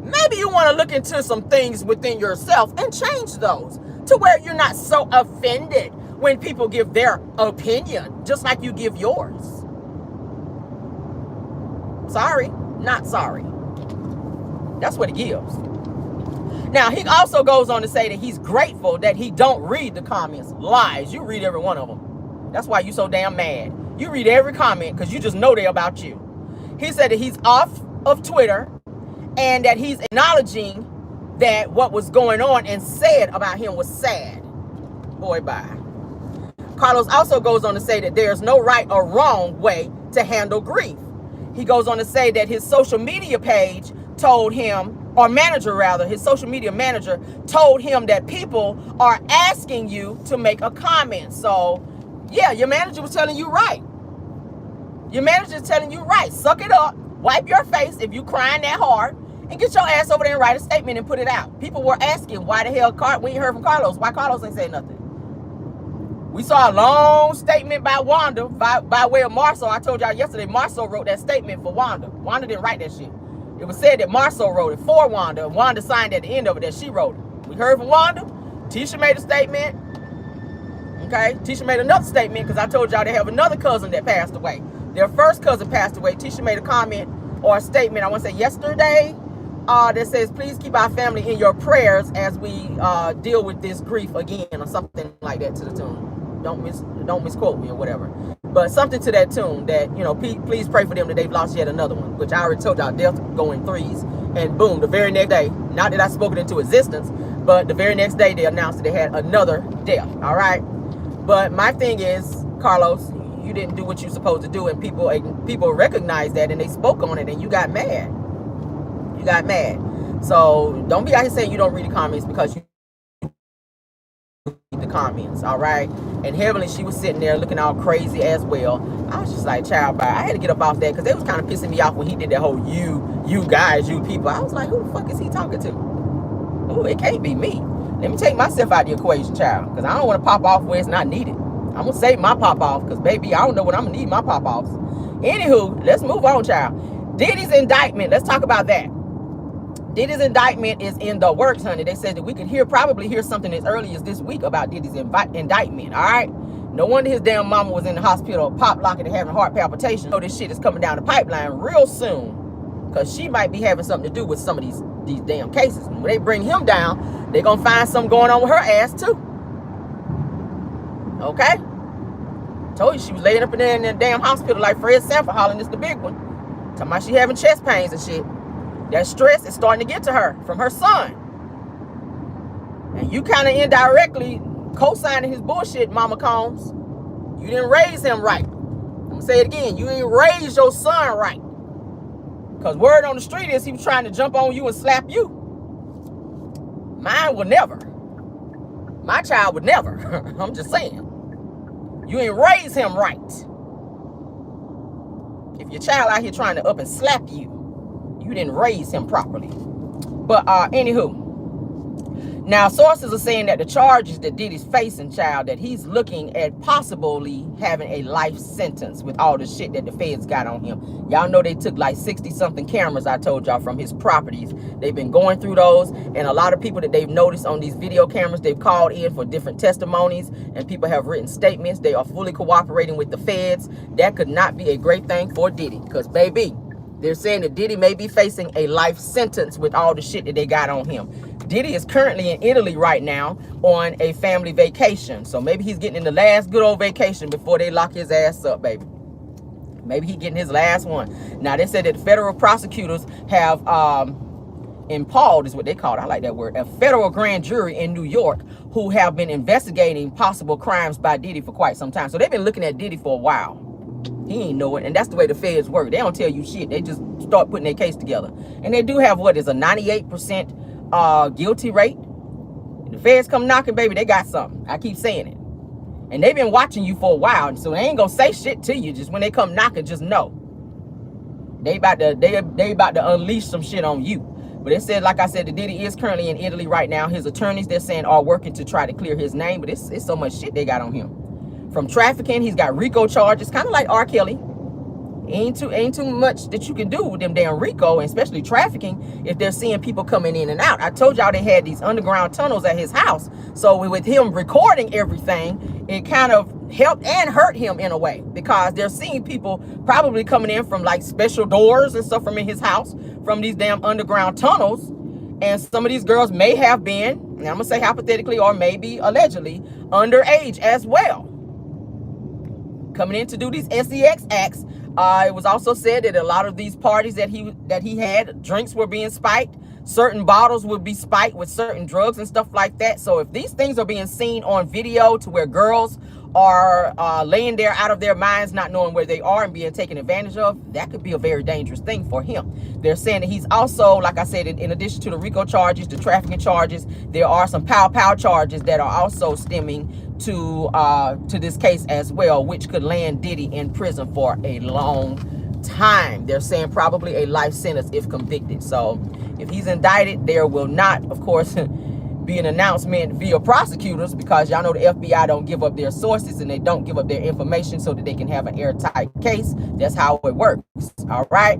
maybe you want to look into some things within yourself and change those to where you're not so offended when people give their opinion, just like you give yours. Sorry, not sorry. That's what it gives. Now, he also goes on to say that he's grateful that he don't read the comments. Lies. You read every one of them. That's why you're so damn mad. You read every comment because you just know they're about you. He said that he's off of Twitter and that he's acknowledging that what was going on and said about him was sad. Boy, bye. Carlos also goes on to say that there's no right or wrong way to handle grief. He goes on to say that his social media page told him, or manager rather, his social media manager told him that people are asking you to make a comment. So, yeah, your manager was telling you right. Your manager is telling you right. Suck it up. Wipe your face if you crying that hard. And get your ass over there and write a statement and put it out. People were asking why the hell we ain't heard from Carlos. Why Carlos ain't say nothing? We saw a long statement by Wanda by way of Marcel. I told y'all yesterday, Marcel wrote that statement for Wanda. Wanda didn't write that shit. It was said that Marcel wrote it for Wanda. Wanda signed at the end of it that she wrote it. We heard from Wanda. Tisha made a statement. Okay, Tisha made another statement because I told y'all they have another cousin that passed away. Their first cousin passed away. Tisha made a comment or a statement, I want to say yesterday, that says, please keep our family in your prayers as we deal with this grief again, or something like that to the tune. Don't misquote me or whatever. But something to that tune that, you know, please pray for them that they've lost yet another one, which I already told y'all, death go in threes. And boom, the very next day, not that I spoke it into existence, But the very next day, they announced that they had another death. All right. But my thing is, Carlos, you didn't do what you're supposed to do, and people recognized that, and they spoke on it, and you got mad. You got mad. So don't be out here saying you don't read the comments, because you read the comments. All right. And Heavenly, she was sitting there looking all crazy as well. I was just like, child, I had to get up off that, because they was kind of pissing me off when he did that whole you guys, you people. I was like, who the fuck is he talking to? Oh, it can't be me. Let me take myself out of the equation, child, because I don't want to pop off where it's not needed. I'm going to save my pop off, because, baby, I don't know when I'm going to need my pop offs. Anywho, let's move on, child. Diddy's indictment. Let's talk about that. Diddy's indictment is in the works, honey. They said that we could probably hear something as early as this week about Diddy's indictment, all right? No wonder his damn mama was in the hospital, pop locking and having heart palpitations. So this shit is coming down the pipeline real soon, because she might be having something to do with some of these damn cases. And when they bring him down, they're going to find something going on with her ass, too. Okay? Told you she was laying up in there in the damn hospital like Fred Sanford hollering, it's the big one. Talking about she having chest pains and shit. That stress is starting to get to her from her son. And you kind of indirectly co-signing his bullshit, Mama Combs. You didn't raise him right. I'm going to say it again. You didn't raise your son right. Because word on the street is he was trying to jump on you and slap you. Mine would never. My child would never. I'm just saying. You ain't raise him right. If your child out here trying to up and slap you, you didn't raise him properly. But anywho. Now, sources are saying that the charges that Diddy's facing, child, that he's looking at possibly having a life sentence with all the shit that the feds got on him. Y'all know they took like 60-something cameras, I told y'all, from his properties. They've been going through those, and a lot of people that they've noticed on these video cameras, they've called in for different testimonies, and people have written statements. They are fully cooperating with the feds. That could not be a great thing for Diddy, because, baby, they're saying that Diddy may be facing a life sentence with all the shit that they got on him. Diddy is currently in Italy right now on a family vacation. So maybe he's getting in the last good old vacation before they lock his ass up, baby. Maybe he's getting his last one. Now, they said that federal prosecutors have impaled, is what they call it. I like that word. A federal grand jury in New York who have been investigating possible crimes by Diddy for quite some time. So they've been looking at Diddy for a while. He ain't know it. And that's the way the feds work. They don't tell you shit. They just start putting their case together. And they do have what is a 98% guilty rate. The feds come knocking, baby, they got something. I keep saying it. And they've been watching you for a while, so they ain't gonna say shit to you. Just when they come knocking, just know they about to unleash some shit on you. But it said, like I said, the Diddy is currently in Italy right now. His attorneys, they're saying, are working to try to clear his name, but it's so much shit they got on him. From trafficking, he's got RICO charges, kind of like R. Kelly. Ain't too much that you can do with them damn RICO, and especially trafficking, if they're seeing people coming in and out. I told y'all they had these underground tunnels at his house. So with him recording everything, it kind of helped and hurt him in a way, because they're seeing people probably coming in from like special doors and stuff from in his house, from these damn underground tunnels. And some of these girls may have been, and I'm gonna say hypothetically or maybe allegedly, underage as well, coming in to do these sex acts. It was also said that a lot of these parties that he had, drinks were being spiked. Certain bottles would be spiked with certain drugs and stuff like that. So if these things are being seen on video to where girls are laying there out of their minds, not knowing where they are and being taken advantage of, that could be a very dangerous thing for him. They're saying that he's also, like I said, in addition to the RICO charges, the trafficking charges, there are some pow charges that are also stemming to this case as well, which could land Diddy in prison for a long time. They're saying probably a life sentence if convicted. So if he's indicted, there will not, of course, be an announcement via prosecutors, because y'all know the FBI don't give up their sources and they don't give up their information so that they can have an airtight case. That's how it works. All right.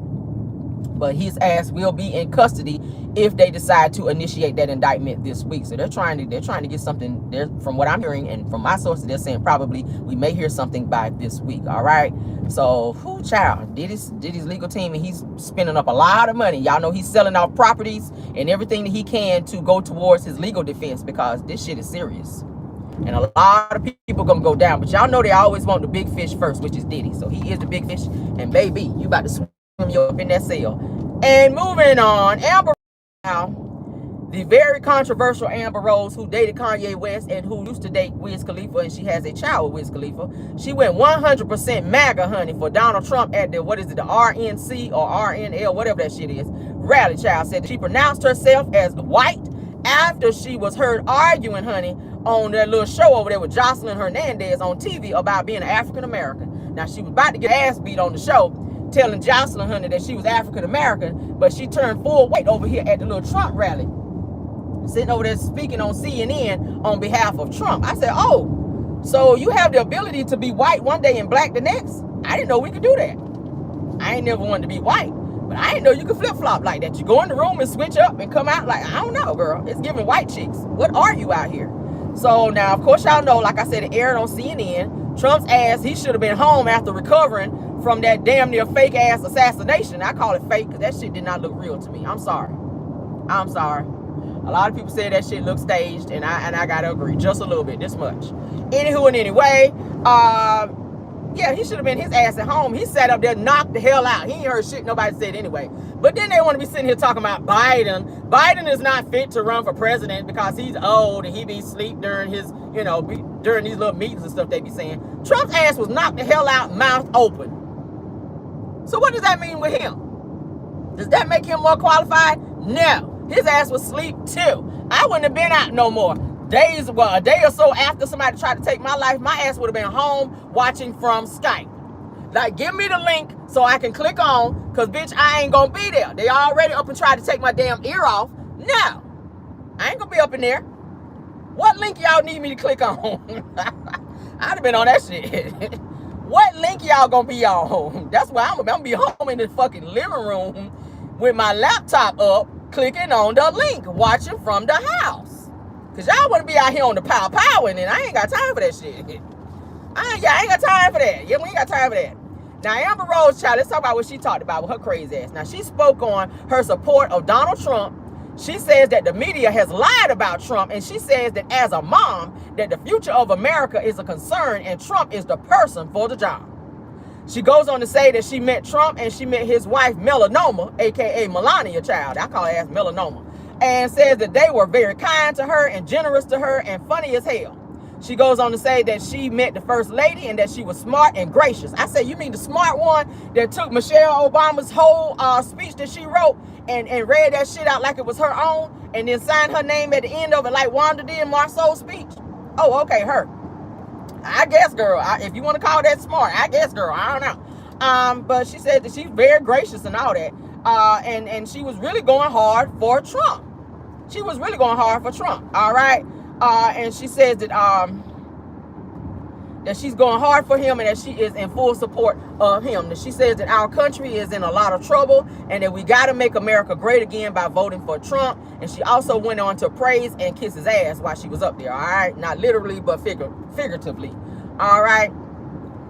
But his ass will be in custody if they decide to initiate that indictment this week. So they're trying to get something there. From what I'm hearing and from my sources, they're saying probably we may hear something by this week. All right. So who child Diddy's legal team, and he's spending up a lot of money. Y'all know he's selling off properties and everything that he can to go towards his legal defense, because this shit is serious. And a lot of people gonna go down. But y'all know they always want the big fish first, which is Diddy. So he is the big fish. And baby, you about to swim you up in that cell. And moving on, Amber, now, The very controversial Amber Rose, who dated Kanye West and who used to date Wiz Khalifa, and she has a child with Wiz Khalifa. She went 100% MAGA, honey, for Donald Trump at the, what is it, the RNC or RNL, whatever that shit is, rally. Child said that she pronounced herself as white after she was heard arguing, honey, on that little show over there with Jocelyn Hernandez on TV about being an African American. Now, she was about to get ass beat on the show, telling Jocelyn, honey, that she was African American, but she turned full weight over here at the little Trump rally, sitting over there speaking on CNN on behalf of Trump. I said, oh, so you have the ability to be white one day and black the next? I didn't know we could do that. I ain't never wanted to be white, but I didn't know you could flip-flop like that. You go in the room and switch up and come out like, I don't know, girl. It's giving white chicks. What are you out here? So now, of course, y'all know, like I said, it aired on CNN. Trump's ass, he should have been home after recovering from that damn near fake-ass assassination. I call it fake because that shit did not look real to me. I'm sorry. I'm sorry. A lot of people say that shit looks staged, and I gotta agree just a little bit, this much. Anywho and anyway, yeah, he should have been his ass at home. He sat up there, knocked the hell out. He ain't heard shit nobody said anyway. But then they want to be sitting here talking about Biden. Biden is not fit to run for president because he's old and he be asleep during his, you know, during these little meetings and stuff they be saying. Trump's ass was knocked the hell out, mouth open. So what does that mean with him? Does that make him more qualified? No. His ass was asleep too. I wouldn't have been out no more. Days, well, a day or so after somebody tried to take my life, my ass would have been home watching from Skype. Like, give me the link so I can click on, because, bitch, I ain't going to be there. They already up and tried to take my damn ear off. No, I ain't going to be up in there. What link y'all need me to click on? I'd have been on that shit. What link y'all going to be on? That's why I'm going to be home in the fucking living room with my laptop up, clicking on the link, watching from the house. Because y'all want to be out here on the pow, and then I ain't got time for that shit. I ain't got time for that. Yeah, we ain't got time for that. Now, Amber Rose, child, let's talk about what she talked about with her crazy ass. Now, she spoke on her support of Donald Trump. She says that the media has lied about Trump, and she says that as a mom, that the future of America is a concern, and Trump is the person for the job. She goes on to say that she met Trump, and she met his wife, Melanoma, a.k.a. Melania, child. I call her ass Melanoma. And says that they were very kind to her and generous to her and funny as hell. She goes on to say that she met the first lady and that she was smart and gracious. I say, you mean the smart one that took Michelle Obama's whole speech that she wrote and read that shit out like it was her own and then signed her name at the end of it like Wanda did in Marceau's speech? Oh, okay, her. I guess, girl. If you want to call that smart, I guess, girl. I don't know. But she said that she's very gracious and all that. And she was really going hard for Trump. She was really going hard for Trump, all right? And she says that that she's going hard for him and that she is in full support of him. That she says that our country is in a lot of trouble and that we got to make America great again by voting for Trump. And she also went on to praise and kiss his ass while she was up there, all right? Not literally, but figuratively, all right?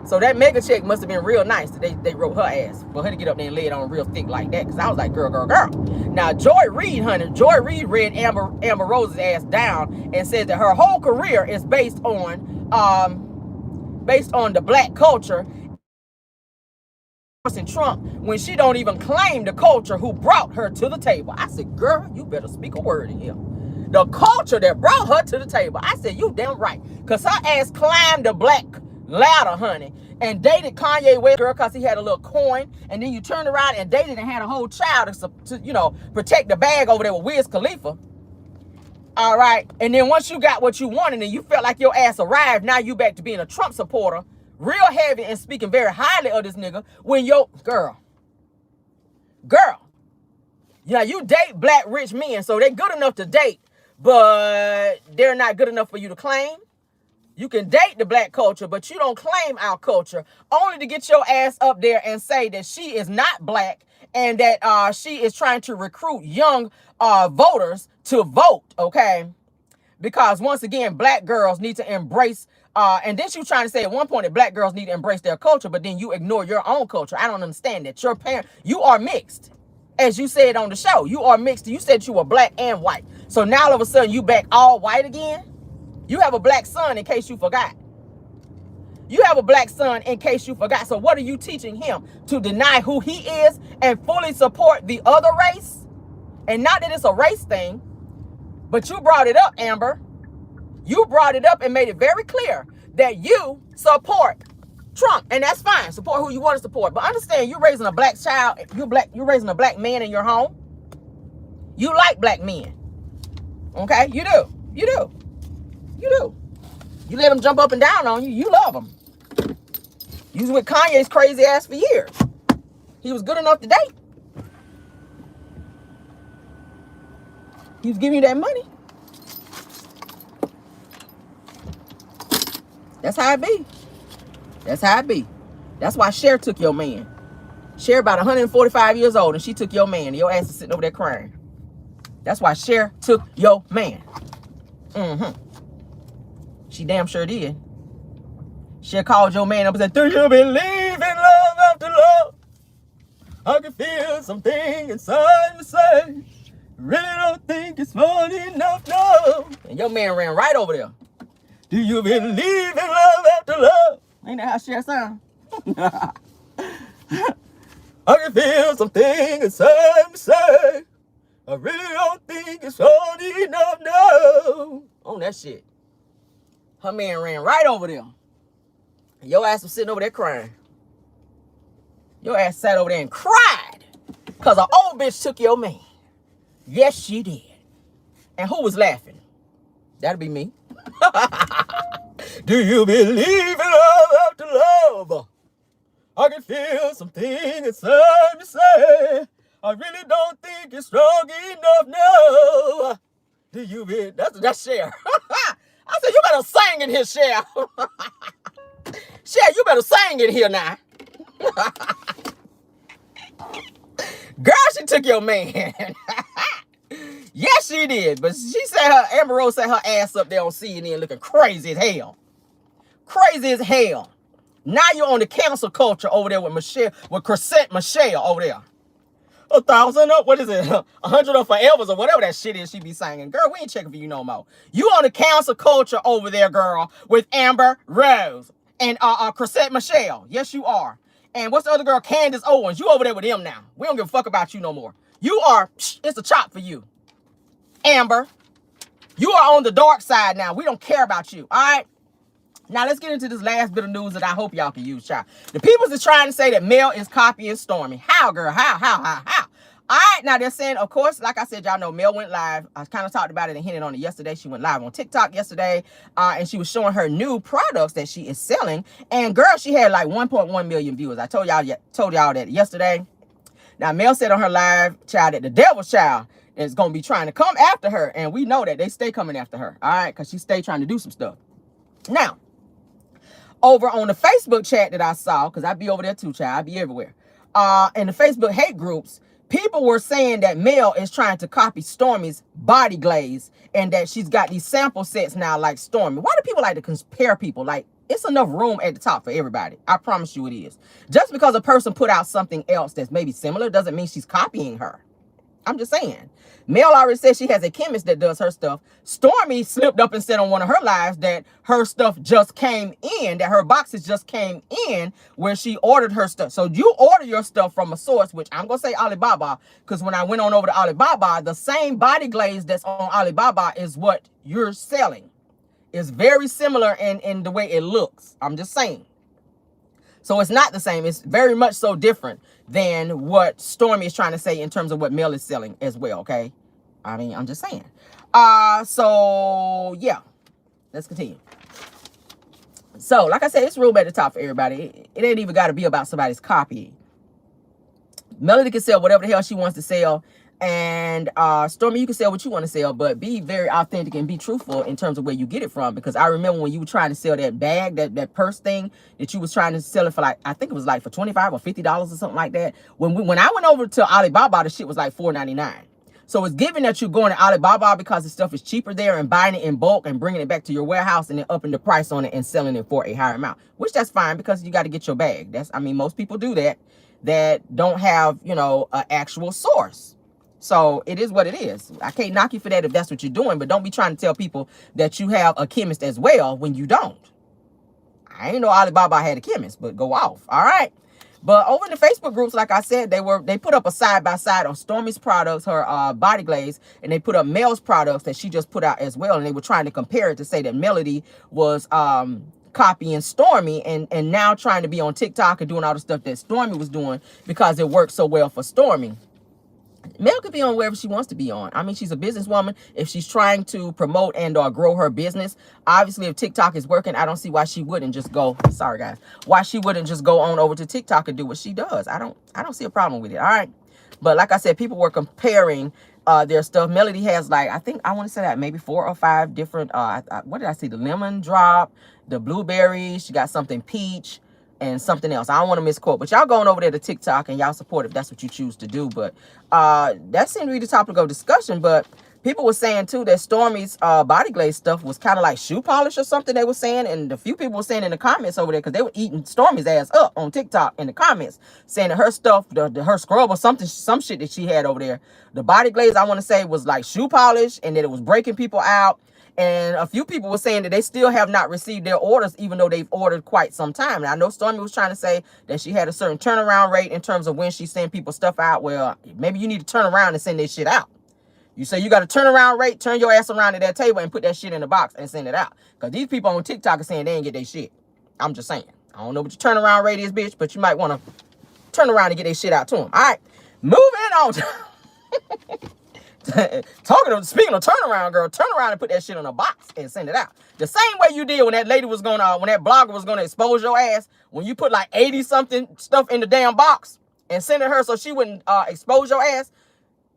So that mega check must have been real nice that they wrote her ass for her to get up there and lay it on real thick like that. Because I was like, girl. Now, Joy Reid, honey, Joy Reid read Amber Rose's ass down and says that her whole career is based on the black culture. And Trump, when she don't even claim the culture who brought her to the table. I said, girl, you better speak a word in here. The culture that brought her to the table. I said, you damn right. Because her ass climbed the black ladder, honey, and dated Kanye West, girl, because he had a little coin, and then you turned around and dated and had a whole child to you know, protect the bag over there with Wiz Khalifa. All right, and then once you got what you wanted and you felt like your ass arrived, now you back to being a Trump supporter, real heavy and speaking very highly of this nigga, when your girl, you know, you date black rich men, so they're good enough to date, but they're not good enough for you to claim. You can date the black culture, but you don't claim our culture, only to get your ass up there and say that she is not black and that she is trying to recruit young voters to vote, okay? Because once again, black girls need to embrace, and then she was trying to say at one point that black girls need to embrace their culture, but then you ignore your own culture. I don't understand that. Your parent, you are mixed. As you said on the show, you are mixed. You said you were black and white. So now all of a sudden you back all white again? You have a black son in case you forgot. You have a black son in case you forgot. So what are you teaching him? To deny who he is and fully support the other race? And not that it's a race thing, But you brought it up, Amber. You brought it up and made it very clear that you support Trump, and that's fine. Support who you want to support, but understand you're raising a black child. You're raising a black man in your home. You like black men, okay? You do. You do. You do. You let them jump up and down on you. You love them. You was with Kanye's crazy ass for years. He was good enough to date. He was giving you that money. That's how it be. That's how it be. That's why Cher took your man. Cher about 145 years old and she took your man. And your ass is sitting over there crying. That's why Cher took your man. She damn sure did. Cher called your man up and said, do you believe in love after love? I can feel something inside me say, really don't think it's funny enough, no. And your man ran right over there. Do you believe in love after love? Ain't that how Cher sound? I can feel something inside me say, I really don't think it's funny enough, no. On that shit. Her man ran right over there. And your ass was sitting over there crying. Your ass sat over there and cried because an old bitch took your man. Yes, she did. And who was laughing? That'd be me. Do you believe in love after love? I can feel something inside me say, I really don't think it's strong enough, no. Do you believe? That's Cher. I said, you better sing in here, Cher. Cher, you better sing in here now. Girl, she took your man. Yes, she did. But she said Amber Rose set her ass up there on CNN looking crazy as hell. Crazy as hell. Now you're on the cancel culture over there with Chrisette Michelle over there. 1,000 up, what is it? 100 up forevers or whatever that shit is she be singing. Girl, we ain't checking for you no more. You on the cancel culture over there, girl, with Amber Rose and Chrisette Michelle. Yes, you are. And what's the other girl? Candace Owens. You over there with them now. We don't give a fuck about you no more. You are, it's a chop for you. Amber, you are on the dark side now. We don't care about you, all right? Now, let's get into this last bit of news that I hope y'all can use, child. The people's is trying to say that Mel is copying Stormy. How, girl? How? All right, now they're saying, of course, like I said, y'all know Mel went live. I kind of talked about it and hinted on it yesterday. She went live on TikTok yesterday, and she was showing her new products that she is selling. And, girl, she had like 1.1 million viewers. I told y'all that yesterday. Now, Mel said on her live, child, that the devil's child is going to be trying to come after her. And we know that they stay coming after her, all right, because she stay trying to do some stuff. Now, over on the Facebook chat that I saw, because I be over there too, child. I be everywhere. In the Facebook hate groups, people were saying that Mel is trying to copy Stormy's body glaze and that she's got these sample sets now like Stormy. Why do people like to compare people? Like, it's enough room at the top for everybody. I promise you it is. Just because a person put out something else that's maybe similar doesn't mean she's copying her. I'm just saying. Mel already said she has a chemist that does her stuff. Stormy slipped up and said on one of her lives that her stuff just came in, that her boxes just came in where she ordered her stuff. So you order your stuff from a source, which I'm going to say Alibaba, because when I went on over to Alibaba, the same body glaze that's on Alibaba is what you're selling. It's very similar in the way it looks. I'm just saying. So it's not the same. It's very much so different than what Stormy is trying to say in terms of what Mel is selling as well, okay? I mean, I'm just saying. So, yeah. Let's continue. So, like I said, it's room at the top for everybody. It ain't even got to be about somebody's copying. Melody can sell whatever the hell she wants to sell. And Stormy, you can sell what you want to sell, but be very authentic and be truthful in terms of where you get it from. Because I remember when you were trying to sell that bag, that purse thing, that you was trying to sell it for like, I think it was like for $25 or $50 or something like that. When I went over to Alibaba, the shit was like $4.99. So it's given that you're going to Alibaba because the stuff is cheaper there and buying it in bulk and bringing it back to your warehouse and then upping the price on it and selling it for a higher amount, which that's fine because you got to get your bag. I mean, most people do that don't have, you know, an actual source. So it is what it is. I can't knock you for that if that's what you're doing, but don't be trying to tell people that you have a chemist as well when you don't. I ain't know Alibaba had a chemist, but go off. All right. But over in the Facebook groups, like I said, they put up a side-by-side of Stormi's products, her body glaze, and they put up Mel's products that she just put out as well. And they were trying to compare it to say that Melody was copying Stormi and now trying to be on TikTok and doing all the stuff that Stormi was doing because it worked so well for Stormi. Mel could be on wherever she wants to be on. I mean, she's a businesswoman. If she's trying to promote and or grow her business, obviously if TikTok is working, I don't see why she wouldn't just go, sorry guys, why she wouldn't just go on over to TikTok and do what she does. I don't see a problem with it. All right. But like I said, people were comparing their stuff. Melody has like, I want to say that maybe 4 or 5 different, what did I see? The lemon drop, the blueberry, she got something peach, and something else. I don't want to misquote, but y'all going over there to TikTok and y'all support if that's what you choose to do. But that seemed to be the topic of discussion. But people were saying too that Stormi's body glaze stuff was kind of like shoe polish or something, they were saying. And a few people were saying in the comments over there, because they were eating Stormi's ass up on TikTok in the comments, saying that her stuff, her scrub or something, some shit that she had over there, the body glaze, I want to say, was like shoe polish, and that it was breaking people out. And a few people were saying that they still have not received their orders, even though they've ordered quite some time. And I know Stormi was trying to say that she had a certain turnaround rate in terms of when she sent people stuff out. Well, maybe you need to turn around and send this shit out. You say you got a turnaround rate, turn your ass around at that table and put that shit in a box and send it out. Because these people on TikTok are saying they ain't get their shit. I'm just saying. I don't know what your turnaround rate is, bitch, but you might want to turn around and get their shit out to them. All right, moving on. Speaking of turnaround, girl, turn around and put that shit in a box and send it out. The same way you did when that lady was when that blogger was gonna expose your ass, when you put like 80 something stuff in the damn box and send it her so she wouldn't expose your ass.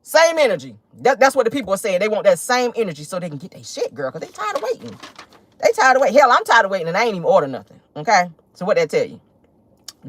Same energy. That's what the people are saying. They want that same energy so they can get their shit, girl, because they tired of waiting. They tired of waiting. Hell, I'm tired of waiting and I ain't even order nothing. Okay? So what that tell you?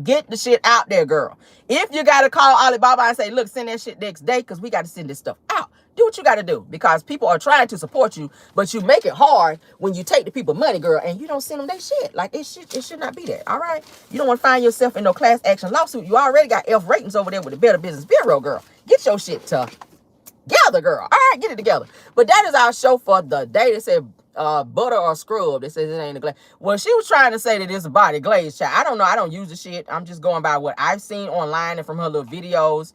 Get the shit out there, girl. If you got to call Alibaba and say, look, send that shit next day because we got to send this stuff out. Do what you got to do, because people are trying to support you, but you make it hard when you take the people money, girl, and you don't send them their shit. Like, it should not be that, all right? You don't want to find yourself in no class action lawsuit. You already got F ratings over there with the Better Business Bureau, girl. Get your shit together, girl. All right, get it together. But that is our show for the day. They said butter or scrub. They said it ain't a glaze. Well, she was trying to say that it's a body glaze, child. I don't know. I don't use the shit. I'm just going by what I've seen online and from her little videos.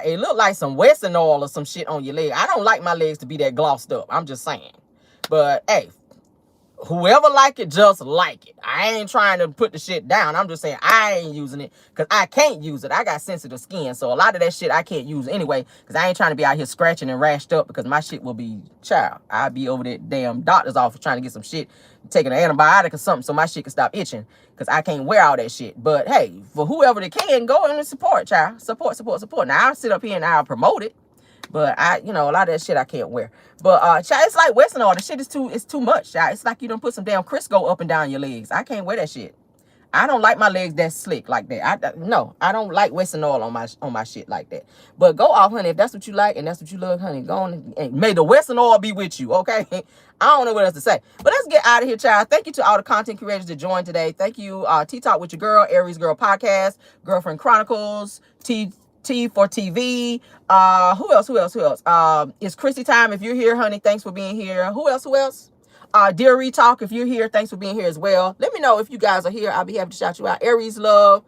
It looked like some Western oil or some shit on your leg. I don't like my legs to be that glossed up. I'm just saying. But, hey, whoever like it, just like it. I ain't trying to put the shit down. I'm just saying I ain't using it because I can't use it. I got sensitive skin. So a lot of that shit I can't use anyway, because I ain't trying to be out here scratching and rashed up, because my shit will be, child, I'll be over that damn doctor's office trying to get some shit, taking an antibiotic or something so my shit can stop itching, because I can't wear all that shit. But hey, for whoever that can, go in and support, child. Support. Now I'll sit up here and I'll promote it. But a lot of that shit I can't wear. But child, it's like Western oil. The shit is too much, child. It's like you don't put some damn Crisco up and down your legs. I can't wear that shit. I don't like my legs that slick like that. No, I don't like Western oil on my shit like that. But go off, honey. If that's what you like and that's what you love, honey, go on and may the Western oil be with you, okay? I don't know what else to say. But let's get out of here, child. Thank you to all the content creators that joined today. Thank you, T-Talk with your girl, Aries Girl Podcast, Girlfriend Chronicles, T for TV. Who else? It's Chrissy time. If you're here, honey, thanks for being here. Who else? Dear Retalk, if you're here, thanks for being here as well. Let me know if you guys are here. I'll be happy to shout you out. Aries Love.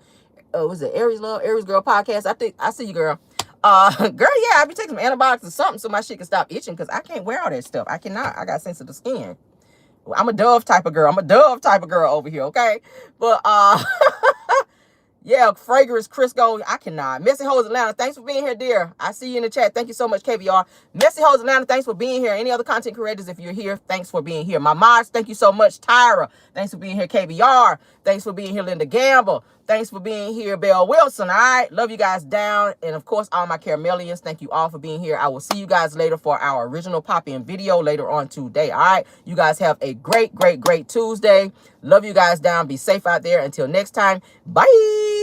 Was it Aries Love? Aries Girl Podcast. I think I see you, girl. Girl, yeah, I'll be taking some antibiotics or something so my shit can stop itching, because I can't wear all that stuff. I cannot. I got sensitive skin. I'm a Dove type of girl. Over here, okay? But yeah, fragrance, Crisco, I cannot. Messy Hoes Atlanta, thanks for being here, dear. I see you in the chat. Thank you so much, KBR. Messy Hoes Atlanta, thanks for being here. Any other content creators, if you're here, thanks for being here. My mods, thank you so much. Tyra, thanks for being here. KBR, thanks for being here. Linda Gamble, thanks for being here. Belle Wilson, all right? Love you guys down. And, of course, all my caramelians, thank you all for being here. I will see you guys later for our original pop-in video later on today, all right? You guys have a great Tuesday. Love you guys down. Be safe out there. Until next time, bye.